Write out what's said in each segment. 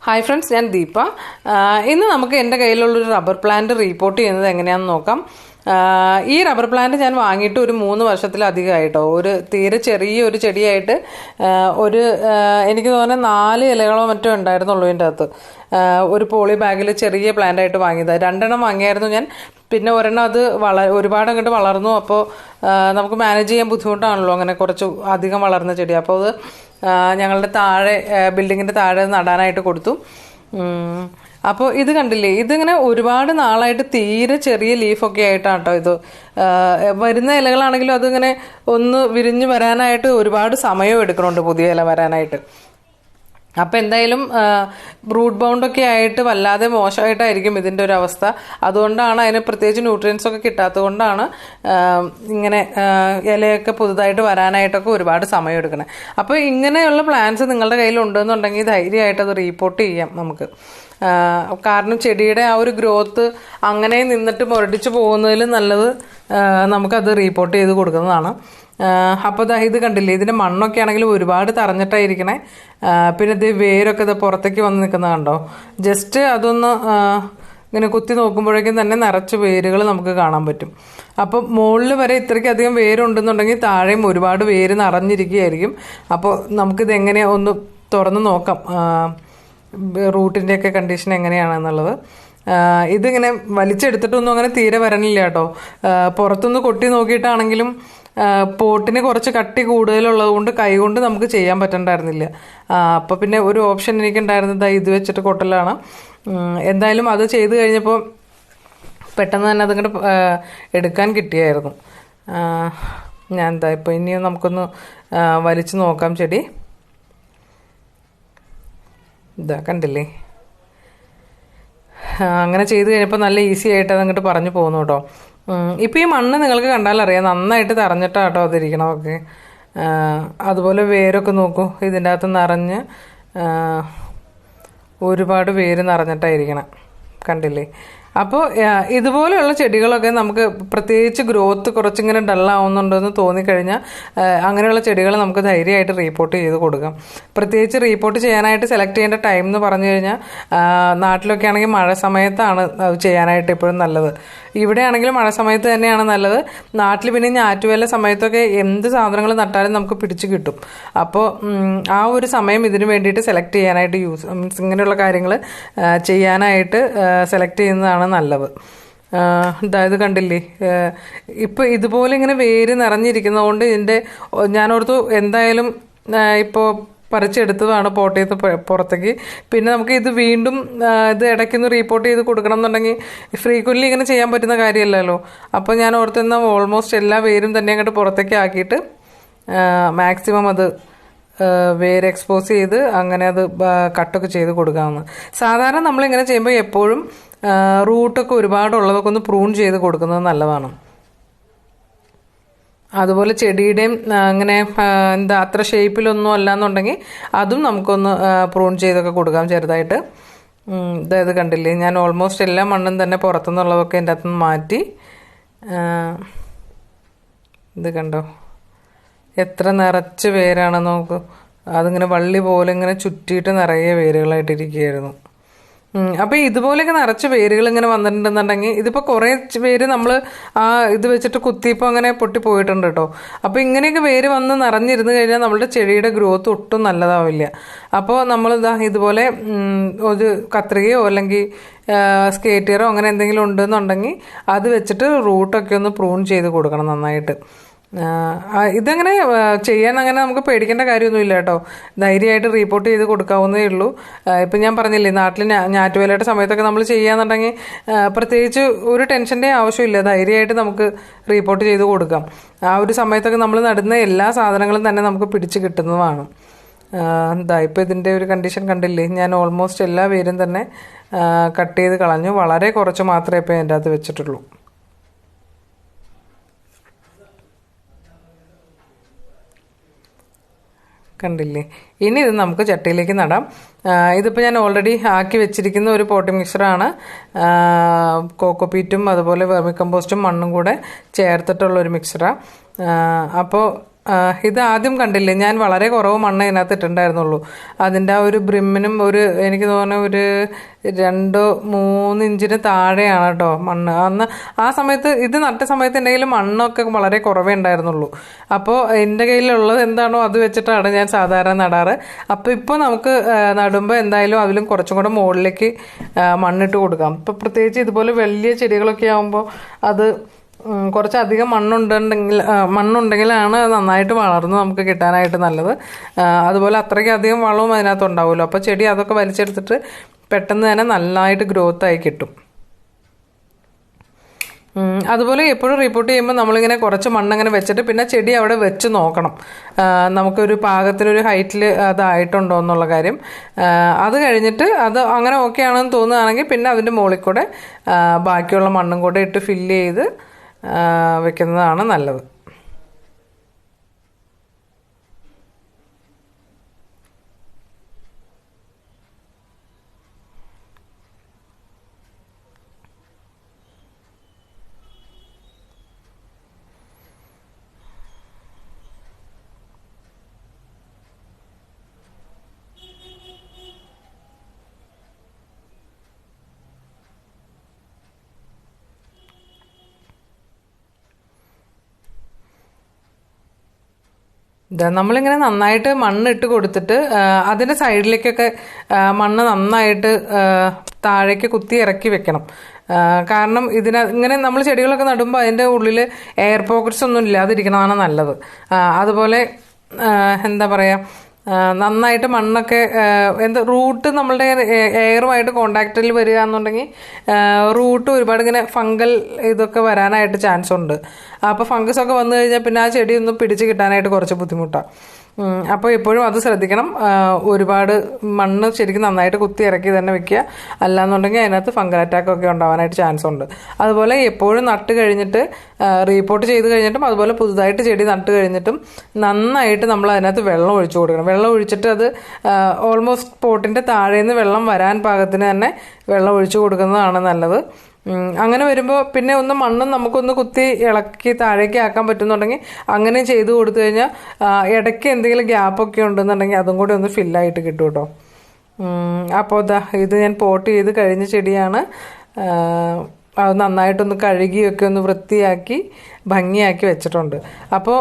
Hi friends, ഞാൻ ദീപ. ഇന്ന് നമുക്ക് എൻ്റെ കയ്യിലുള്ളൊരു റബ്ബർ പ്ലാന്റ് റീപോർട്ട് ചെയ്യുന്നത് എങ്ങനെയാണെന്ന് നോക്കാം. ഈ റബ്ബർ പ്ലാന്റ് ഞാൻ വാങ്ങിയിട്ട് ഒരു 3 വർഷത്തിലധികമായിട്ടോ. ഒരു തീരെ ചെറിയൊരു ചെടിയായിട്ട് എനിക്ക് തോന്നുന്നത് 4 ഇലകളോ മറ്റോ ഉണ്ടായിരുന്നുള്ളൂ ഇതിൻ്റെ അകത്ത്. ഒരു പോളി ബാഗിൽ ചെറിയ പ്ലാന്റായിട്ട് വാങ്ങിയത്. 2 എണ്ണം വാങ്ങിയായിരുന്നു ഞാൻ. പിന്നെ ഒരെണ്ണം അത് ഒരുപാട് അങ്ങോട്ട് വളർന്നു. അപ്പോൾ നമുക്ക് മാനേജ് ചെയ്യാൻ ബുദ്ധിമുട്ടാണല്ലോ അങ്ങനെ കുറച്ച് അധികം വളർന്ന ചെടി. അപ്പോൾ അത് ഞങ്ങളുടെ താഴെ ബിൽഡിങ്ങിൻ്റെ താഴെ നടാനായിട്ട് കൊടുത്തു. അപ്പോൾ ഇത് കണ്ടില്ലേ, ഇതിങ്ങനെ ഒരുപാട് നാളായിട്ട് തീരെ ചെറിയ ലീഫൊക്കെ ആയിട്ടാണ് കേട്ടോ ഇത് വരുന്ന ഇലകളാണെങ്കിലും അതിങ്ങനെ ഒന്ന് വിരിഞ്ഞ് വരാനായിട്ട് ഒരുപാട് സമയം എടുക്കണുണ്ട് പുതിയ ഇല വരാനായിട്ട്. അപ്പം എന്തായാലും റൂട്ട് ബൗണ്ടൊക്കെ ആയിട്ട് വല്ലാതെ മോശമായിട്ടായിരിക്കും ഇതിൻ്റെ ഒരു അവസ്ഥ. അതുകൊണ്ടാണ് അതിന് പ്രത്യേകിച്ച് ന്യൂട്രിയൻസൊക്കെ കിട്ടാത്തത് കൊണ്ടാണ് ഇങ്ങനെ ഇലയൊക്കെ പുതുതായിട്ട് വരാനായിട്ടൊക്കെ ഒരുപാട് സമയം എടുക്കണേ. അപ്പോൾ ഇങ്ങനെയുള്ള പ്ലാന്റ്സ് നിങ്ങളുടെ കയ്യിലുണ്ടെന്നുണ്ടെങ്കിൽ ധൈര്യമായിട്ട് അത് റീപോർട്ട് ചെയ്യാം നമുക്ക്. കാരണം ചെടിയുടെ ആ ഒരു ഗ്രോത്ത് അങ്ങനെ നിന്നിട്ട് മുരടിച്ച് പോകുന്നതിൽ നല്ലത് നമുക്കത് റീപോർട്ട് ചെയ്ത് കൊടുക്കുന്നതാണ്. അപ്പോൾ ഇത് കണ്ടില്ലേ, ഇതിൻ്റെ മണ്ണൊക്കെ ആണെങ്കിലും ഒരുപാട് തറഞ്ഞിട്ടായിരിക്കണേ. പിന്നെ ഇത് വേരൊക്കെ ഇത് പുറത്തേക്ക് വന്ന് നിൽക്കുന്നത് കണ്ടോ. ജസ്റ്റ് അതൊന്ന് ഇങ്ങനെ കുത്തി നോക്കുമ്പോഴേക്കും തന്നെ നിറച്ച് വേരുകൾ നമുക്ക് കാണാൻ പറ്റും. അപ്പോൾ മുകളിൽ വരെ ഇത്രയ്ക്ക് അധികം വേരുണ്ടെന്നുണ്ടെങ്കിൽ താഴെയും ഒരുപാട് വേര് നിറഞ്ഞിരിക്കുകയായിരിക്കും. അപ്പോൾ നമുക്കിത് എങ്ങനെയാണ് ഒന്ന് തുറന്ന് നോക്കാം, റൂട്ടിൻ്റെയൊക്കെ കണ്ടീഷൻ എങ്ങനെയാണെന്നുള്ളത്. ഇതിങ്ങനെ വലിച്ചെടുത്തിട്ടൊന്നും അങ്ങനെ തീരെ വരണില്ല കേട്ടോ. പുറത്തുനിന്ന് കൊട്ടി നോക്കിയിട്ടാണെങ്കിലും പോട്ടിന് കുറച്ച് കട്ടി കൂടുതലുള്ളത് കൊണ്ട് കൈകൊണ്ട് നമുക്ക് ചെയ്യാൻ പറ്റണ്ടായിരുന്നില്ല. അപ്പോൾ പിന്നെ ഒരു ഓപ്ഷൻ എനിക്കുണ്ടായിരുന്നത് ഇത് വെച്ചിട്ട് കൊട്ടലാണ്. എന്തായാലും അത് ചെയ്ത് കഴിഞ്ഞപ്പോൾ പെട്ടെന്ന് തന്നെ അതിങ്ങോട്ട് എടുക്കാൻ കിട്ടിയായിരുന്നു. ഞാൻ ഇപ്പോൾ ഇനിയും നമുക്കൊന്ന് വലിച്ചു നോക്കാം ചെടി. ഇതാ കണ്ടില്ലേ, അങ്ങനെ ചെയ്ത് കഴിഞ്ഞപ്പോൾ നല്ല ഈസി ആയിട്ട് അതങ്ങോട്ട് പറഞ്ഞു പോകുന്നു കേട്ടോ. ഇപ്പം ഈ മണ്ണ് നിങ്ങൾക്ക് കണ്ടാലറിയാം, നന്നായിട്ട് തറഞ്ഞിട്ടാണ് കേട്ടോ അതിരിക്കണമൊക്കെ. അതുപോലെ വേരൊക്കെ നോക്കൂ, ഇതിൻ്റെ അകത്ത് നിറഞ്ഞ് ഒരുപാട് വേര് നിറഞ്ഞിട്ടായിരിക്കണം, കണ്ടില്ലേ. അപ്പോൾ ഇതുപോലെയുള്ള ചെടികളൊക്കെ നമുക്ക് പ്രത്യേകിച്ച് ഗ്രോത്ത് കുറച്ചിങ്ങനെ ഡള്ളാവുന്നുണ്ടെന്ന് തോന്നിക്കഴിഞ്ഞാൽ അങ്ങനെയുള്ള ചെടികൾ നമുക്ക് ധൈര്യമായിട്ട് റീപോർട്ട് ചെയ്ത് കൊടുക്കാം. പ്രത്യേകിച്ച് റീപോർട്ട് ചെയ്യാനായിട്ട് സെലക്ട് ചെയ്യേണ്ട ടൈം എന്ന് പറഞ്ഞു കഴിഞ്ഞാൽ നാട്ടിലൊക്കെ ആണെങ്കിൽ മഴ സമയത്താണ് അത് ചെയ്യാനായിട്ട് എപ്പോഴും നല്ലത്. ഇവിടെ ആണെങ്കിലും മഴ സമയത്ത് തന്നെയാണ് നല്ലത്. നാട്ടിൽ പിന്നെ ഞാറ്റുവേല സമയത്തൊക്കെ എന്ത് സാധനങ്ങൾ നട്ടാലും നമുക്ക് പിടിച്ച് കിട്ടും. അപ്പോൾ ആ ഒരു സമയം ഇതിന് വേണ്ടിയിട്ട് സെലക്ട് ചെയ്യാനായിട്ട് മീൻസ് ഇങ്ങനെയുള്ള കാര്യങ്ങൾ ചെയ്യാനായിട്ട് സെലക്ട് ചെയ്യുന്നതാണ് നല്ലത്. അതായത് കണ്ടില്ലേ, ഇപ്പോൾ ഇതുപോലെ ഇങ്ങനെ വേര് നിറഞ്ഞിരിക്കുന്നതുകൊണ്ട് ഞാനോർത്തു എന്തായാലും ഇപ്പോൾ പറിച്ചെടുത്തതാണ് പോട്ട് ചെയ്ത് പുറത്തേക്ക്. പിന്നെ നമുക്ക് ഇത് വീണ്ടും ഇത് ഇടയ്ക്കൊന്ന് റീപോർട്ട് ചെയ്ത് കൊടുക്കണം എന്നുണ്ടെങ്കിൽ ഫ്രീക്വൻ്റ്ലി ഇങ്ങനെ ചെയ്യാൻ പറ്റുന്ന കാര്യമല്ലല്ലോ. അപ്പോൾ ഞാൻ ഓർത്തുന്ന ഓൾമോസ്റ്റ് എല്ലാ വേരും തന്നെ അങ്ങോട്ട് പുറത്തേക്ക് ആക്കിയിട്ട് മാക്സിമം അത് വേര് എക്സ്പോസ് ചെയ്ത് അങ്ങനെ അത് കട്ടൊക്കെ ചെയ്ത് കൊടുക്കാമെന്ന്. സാധാരണ നമ്മളിങ്ങനെ ചെയ്യുമ്പോൾ എപ്പോഴും റൂട്ടൊക്കെ ഒരുപാടുള്ളതൊക്കെ ഒന്ന് പ്രൂൺ ചെയ്ത് കൊടുക്കുന്നത് നല്ലതാണ്. അതുപോലെ ചെടിയുടെയും അങ്ങനെ അത്ര ഷേപ്പിലൊന്നും അല്ലാന്നുണ്ടെങ്കിൽ അതും നമുക്കൊന്ന് പ്രൂൺ ചെയ്തൊക്കെ കൊടുക്കാം ചെറുതായിട്ട്. ഇത് കണ്ടില്ലേ, ഞാൻ ഓൾമോസ്റ്റ് എല്ലാ മണ്ണും തന്നെ പുറത്തുനിന്നുള്ളതൊക്കെ എൻ്റെ അകത്തുനിന്ന് മാറ്റി. ഇത് കണ്ടോ, എത്ര നിറച്ച് വേരാണ് നോക്കൂ. അതിങ്ങനെ വള്ളി പോലെ ഇങ്ങനെ ചുറ്റിയിട്ട് നിറയെ വേരുകളായിട്ടിരിക്കുകയായിരുന്നു. അപ്പോൾ ഇതുപോലെയൊക്കെ നിറച്ച് വേരുകൾ ഇങ്ങനെ വന്നിട്ടുണ്ടെന്നുണ്ടെങ്കിൽ ഇതിപ്പോൾ കുറേ വേര് നമ്മൾ ഇത് വെച്ചിട്ട് കുത്തിയപ്പോൾ അങ്ങനെ പൊട്ടിപ്പോയിട്ടുണ്ട് കേട്ടോ. അപ്പോൾ ഇങ്ങനെയൊക്കെ വേര് വന്ന് നിറഞ്ഞിരുന്ന് കഴിഞ്ഞാൽ നമ്മളുടെ ചെടിയുടെ ഗ്രോത്ത് ഒട്ടും നല്ലതാവില്ല. അപ്പോൾ നമ്മളിതാ ഇതുപോലെ ഒരു കത്രികയോ അല്ലെങ്കിൽ സ്കേറ്റിയറോ അങ്ങനെ എന്തെങ്കിലും ഉണ്ടെന്നുണ്ടെങ്കിൽ അത് വെച്ചിട്ട് റൂട്ടൊക്കെ ഒന്ന് പ്രൂൺ ചെയ്ത് കൊടുക്കണം നന്നായിട്ട്. ഇതങ്ങനെ ചെയ്യാൻ അങ്ങനെ നമുക്ക് പേടിക്കേണ്ട കാര്യമൊന്നുമില്ല കേട്ടോ. ധൈര്യമായിട്ട് റീപോർട്ട് ചെയ്ത് കൊടുക്കാവുന്നേ ഉള്ളൂ. ഇപ്പം ഞാൻ പറഞ്ഞില്ലേ, നാട്ടിൽ ഞാറ്റുവേലയുടെ സമയത്തൊക്കെ നമ്മൾ ചെയ്യാന്നുണ്ടെങ്കിൽ പ്രത്യേകിച്ച് ഒരു ടെൻഷൻ്റെ ആവശ്യമില്ല. ധൈര്യമായിട്ട് നമുക്ക് റീപോർട്ട് ചെയ്ത് കൊടുക്കാം. ആ ഒരു സമയത്തൊക്കെ നമ്മൾ നടുന്ന എല്ലാ സാധനങ്ങളും തന്നെ നമുക്ക് പിടിച്ച് കിട്ടുന്നതാണ്. ഇപ്പോൾ ഇതിൻ്റെ ഒരു കണ്ടീഷൻ കണ്ടില്ലേ, ഞാൻ ഓൾമോസ്റ്റ് എല്ലാ വേരും തന്നെ കട്ട് ചെയ്ത് കളഞ്ഞു. വളരെ കുറച്ച് മാത്രമേ ഇപ്പോൾ എൻ്റെ അകത്ത് വെച്ചിട്ടുള്ളൂ. കണ്ടില്ലേ. ഇനി ഇത് നമുക്ക് ചട്ടിയിലേക്ക് നടാം. ഇതിപ്പോൾ ഞാൻ ഓൾറെഡി ആക്കി വെച്ചിരിക്കുന്ന ഒരു പോട്ടിംഗ് മിക്സറാണ്. കോക്കോപീറ്റും അതുപോലെ വെർമി കമ്പോസ്റ്റും മണ്ണും കൂടെ ചേർത്തിട്ടുള്ളൊരു മിക്സറാണ്. അപ്പോൾ ഇത് ആദ്യം കണ്ടില്ലേ, ഞാൻ വളരെ കുറവ് മണ്ണ് ഇതിനകത്ത് ഇട്ടുണ്ടായിരുന്നുള്ളൂ. അതിൻ്റെ ആ ഒരു ബ്രിമ്മിനും എനിക്ക് തോന്നുന്നു ഒരു 2-3 ഇഞ്ചിന് താഴെയാണ് കേട്ടോ മണ്ണ്. അന്ന് ആ സമയത്ത് ഇത് നട്ട സമയത്ത് എൻ്റെ കയ്യിൽ മണ്ണൊക്കെ വളരെ കുറവേ ഉണ്ടായിരുന്നുള്ളൂ. അപ്പോൾ എൻ്റെ കയ്യിലുള്ളത് എന്താണോ അത് വെച്ചിട്ടാണ് ഞാൻ സാധാരണ നടാറ്. അപ്പോൾ ഇപ്പോൾ നമുക്ക് നടുമ്പോൾ എന്തായാലും അതിലും കുറച്ചും കൂടെ മുകളിലേക്ക് മണ്ണിട്ട് കൊടുക്കാം. ഇപ്പോൾ പ്രത്യേകിച്ച് ഇതുപോലെ വലിയ ചെടികളൊക്കെ ആകുമ്പോൾ അത് കുറച്ചധികം മണ്ണുണ്ടെങ്കിലാണ് നന്നായിട്ട് വളർന്ന് നമുക്ക് കിട്ടാനായിട്ട് നല്ലത്. അതുപോലെ അത്രയ്ക്കധികം വളവും അതിനകത്ത് ഉണ്ടാവുമല്ലോ. അപ്പോൾ ചെടി അതൊക്കെ വലിച്ചെടുത്തിട്ട് പെട്ടെന്ന് തന്നെ നല്ലതായിട്ട് ഗ്രോത്തായി കിട്ടും. അതുപോലെ എപ്പോഴും റിപ്പോർട്ട് ചെയ്യുമ്പോൾ നമ്മളിങ്ങനെ കുറച്ച് മണ്ണങ്ങനെ വെച്ചിട്ട് പിന്നെ ചെടി അവിടെ വെച്ച് നോക്കണം, നമുക്കൊരു പാകത്തിനൊരു ഹൈറ്റിൽ അതായിട്ടുണ്ടോ എന്നുള്ള കാര്യം. അത് കഴിഞ്ഞിട്ട് അത് അങ്ങനെ ഓക്കെ ആണെന്ന് തോന്നുകയാണെങ്കിൽ പിന്നെ അതിൻ്റെ മുകളിൽ കൂടെ ബാക്കിയുള്ള മണ്ണും കൂടെ ഇട്ട് ഫില്ല് ചെയ്ത് വെക്കുന്നതാണ് നല്ലത്. നമ്മളിങ്ങനെ നന്നായിട്ട് മണ്ണിട്ട് കൊടുത്തിട്ട് അതിൻ്റെ സൈഡിലേക്കൊക്കെ മണ്ണ് നന്നായിട്ട് താഴേക്ക് കുത്തി ഇറക്കി വെക്കണം. കാരണം ഇങ്ങനെ നമ്മൾ ചെടികളൊക്കെ നടുമ്പോൾ അതിൻ്റെ ഉള്ളിൽ എയർ പോക്കറ്റ്സ് ഒന്നും ഇല്ലാതിരിക്കണതാണ് നല്ലത്. അതുപോലെ എന്താ പറയുക, നന്നായിട്ട് മണ്ണൊക്കെ റൂട്ട് നമ്മളുടെ എയറുമായിട്ട് കോണ്ടാക്റ്റിൽ വരിക എന്നുണ്ടെങ്കിൽ റൂട്ട് ഒരുപാട് ഇങ്ങനെ ഫംഗൽ ഇതൊക്കെ വരാനായിട്ട് ചാൻസ് ഉണ്ട്. അപ്പോൾ ഫംഗസ് ഒക്കെ വന്നു കഴിഞ്ഞാൽ പിന്നെ ആ ചെടി ഒന്ന് പിടിച്ച് കിട്ടാനായിട്ട് കുറച്ച് ബുദ്ധിമുട്ടാണ്. അപ്പോൾ എപ്പോഴും അത് ശ്രദ്ധിക്കണം. ഒരുപാട് മണ്ണ് ശരിക്കും നന്നായിട്ട് കുത്തി ഇറക്കി തന്നെ വെക്കുക, അല്ലാന്നുണ്ടെങ്കിൽ അതിനകത്ത് ഫംഗൽ അറ്റാക്കൊക്കെ ഉണ്ടാവാനായിട്ട് ചാൻസ് ഉണ്ട്. അതുപോലെ എപ്പോഴും നട്ട് കഴിഞ്ഞിട്ട് റീപോർട്ട് ചെയ്ത് കഴിഞ്ഞിട്ടും അതുപോലെ പുതുതായിട്ട് ചെടി നട്ട് കഴിഞ്ഞിട്ടും നന്നായിട്ട് നമ്മൾ അതിനകത്ത് വെള്ളം ഒഴിച്ചു കൊടുക്കണം. വെള്ളം ഒഴിച്ചിട്ട് അത് ഓൾമോസ്റ്റ് പോട്ടിൻ്റെ താഴേന്ന് വെള്ളം വരാൻ പാകത്തിന് തന്നെ വെള്ളം ഒഴിച്ചു കൊടുക്കുന്നതാണ് നല്ലത്. അങ്ങനെ വരുമ്പോൾ പിന്നെ ഒന്ന് മണ്ണും നമുക്കൊന്ന് കുത്തി ഇളക്കി താഴേക്ക് ആക്കാൻ പറ്റുന്നുണ്ടെങ്കിൽ അങ്ങനെ ചെയ്ത് കൊടുത്തു കഴിഞ്ഞാൽ ഇടയ്ക്ക് എന്തെങ്കിലും ഗ്യാപ്പൊക്കെ ഉണ്ടെന്നുണ്ടെങ്കിൽ അതും കൂടി ഒന്ന് ഫില്ലായിട്ട് കിട്ടും കേട്ടോ. അപ്പോൾ ഇത് ഞാൻ പോട്ട് ചെയ്ത് കഴിഞ്ഞ ചെടിയാണ്. അത് നന്നായിട്ടൊന്ന് കഴുകിയൊക്കെ ഒന്ന് വൃത്തിയാക്കി ഭംഗിയാക്കി വെച്ചിട്ടുണ്ട്. അപ്പോൾ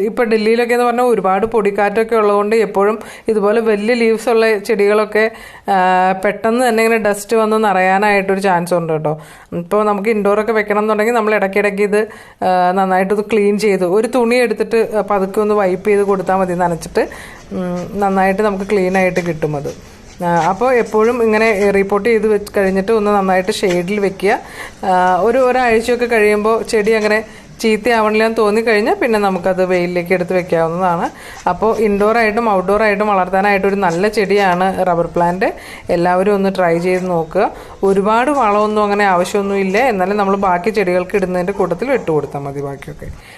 ഇപ്പോൾ ഡൽഹിയിലൊക്കെ എന്ന് പറഞ്ഞാൽ ഒരുപാട് പൊടിക്കാറ്റൊക്കെ ഉള്ളതുകൊണ്ട് എപ്പോഴും ഇതുപോലെ വലിയ ലീവ്സ് ഉള്ള ചെടികളൊക്കെ പെട്ടെന്ന് തന്നെ ഇങ്ങനെ ഡസ്റ്റ് വന്ന് നിറയാനായിട്ടൊരു ചാൻസ് ഉണ്ട് കേട്ടോ. ഇപ്പോൾ നമുക്ക് ഇൻഡോറൊക്കെ വെക്കണം എന്നുണ്ടെങ്കിൽ നമ്മൾ ഇടയ്ക്കിടയ്ക്ക് ഇത് നന്നായിട്ടൊന്ന് ക്ലീൻ ചെയ്ത് ഒരു തുണി എടുത്തിട്ട് പതുക്കെ ഒന്ന് വൈപ്പ് ചെയ്ത് കൊടുത്താൽ മതി, നനച്ചിട്ട് നന്നായിട്ട് നമുക്ക് ക്ലീനായിട്ട് കിട്ടും അത്. അപ്പോൾ എപ്പോഴും ഇങ്ങനെ റിപ്പോർട്ട് ചെയ്ത് കഴിഞ്ഞിട്ട് ഒന്ന് നന്നായിട്ട് ഷെയ്ഡിൽ വെക്കുക. ഒരാഴ്ചയൊക്കെ കഴിയുമ്പോൾ ചെടി അങ്ങനെ ചീത്തയാവണില്ലെന്ന് തോന്നിക്കഴിഞ്ഞാൽ പിന്നെ നമുക്കത് വെയിലിലേക്ക് എടുത്ത് വെക്കാവുന്നതാണ്. അപ്പോൾ ഇൻഡോറായിട്ടും ഔട്ട്ഡോറായിട്ടും വളർത്താനായിട്ടൊരു നല്ല ചെടിയാണ് റബ്ബർ പ്ലാന്റ്. എല്ലാവരും ഒന്ന് ട്രൈ ചെയ്ത് നോക്കുക. ഒരുപാട് വളമൊന്നും അങ്ങനെ ആവശ്യമൊന്നും ഇല്ല, എന്നാലും നമ്മൾ ബാക്കി ചെടികൾക്ക് ഇടുന്നതിൻ്റെ കൂട്ടത്തിൽ ഇട്ട് കൊടുത്താൽ മതി ബാക്കിയൊക്കെ.